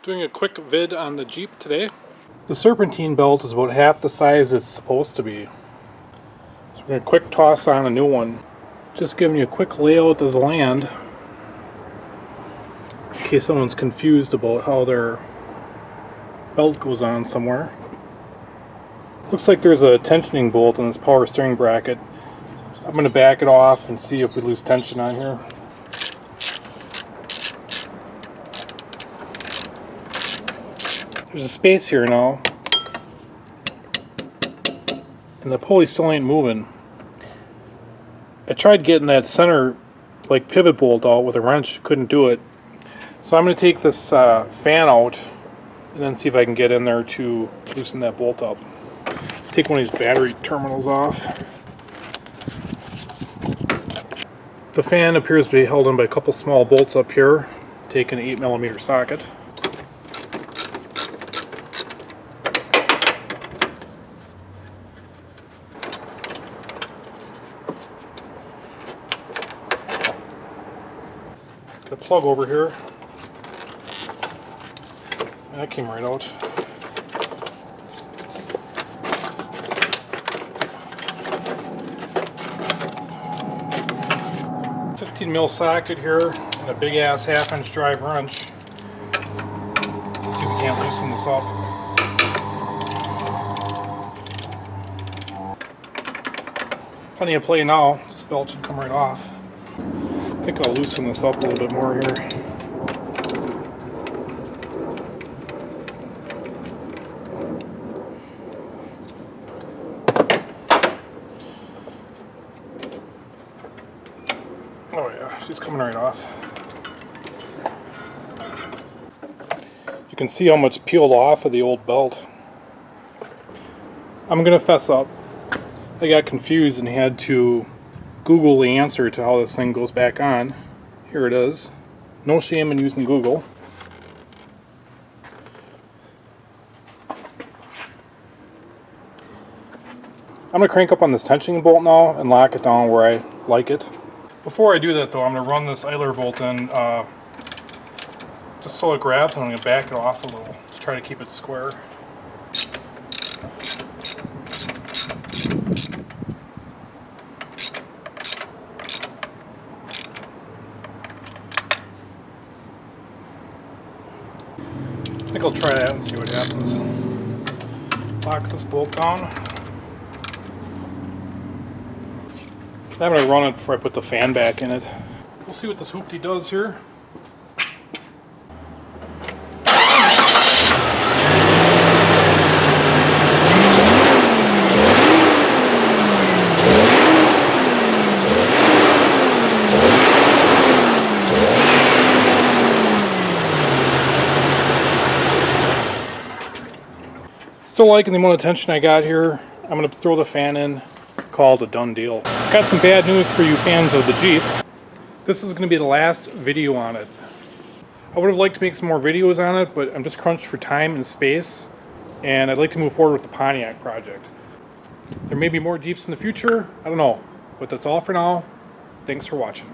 Doing a quick vid on the Jeep today. The Serpentine belt is about half the size it's supposed to be. So we're going to quick toss on a new one. Just giving you a quick layout of the land in case someone's confused about how their belt goes on somewhere. Looks like there's a tensioning bolt in this power steering bracket. I'm going to back it off and see if we lose tension on here. There's a space here now, and the pulley still ain't moving. I tried getting that center pivot bolt out with a wrench, couldn't do it. So I'm going to take this fan out and then see if I can get in there to loosen that bolt up. Take one of these battery terminals off. The fan appears to be held in by a couple small bolts up here. Take an 8mm socket. Got a plug over here. That came right out. $15mm socket here and a big ass 1/2" drive wrench. Let's see if we can't loosen this up. Plenty of play now. This belt should come right off. I think I'll loosen this up a little bit more here. Oh yeah, she's coming right off. You can see how much peeled off of the old belt. I'm gonna fess up. I got confused and had to Google the answer to how this thing goes back on. Here it is. No shame in using Google. I'm going to crank up on this tensioning bolt now and lock it down where I like it. Before I do that though, I'm going to run this idler bolt in just so it grabs, and I'm going to back it off a little to try to keep it square. I think I'll try that and see what happens. Lock this bolt down. I'm going to run it before I put the fan back in it. We'll see what this hoopty does here. Still liking the amount of tension I got here. I'm going to throw the fan in, call it a done deal. Got some bad news for you fans of the Jeep. This is going to be the last video on it. I would have liked to make some more videos on it, but I'm just crunched for time and space, and I'd like to move forward with the Pontiac project. There may be more Jeeps in the future, I don't know, but that's all for now. Thanks for watching.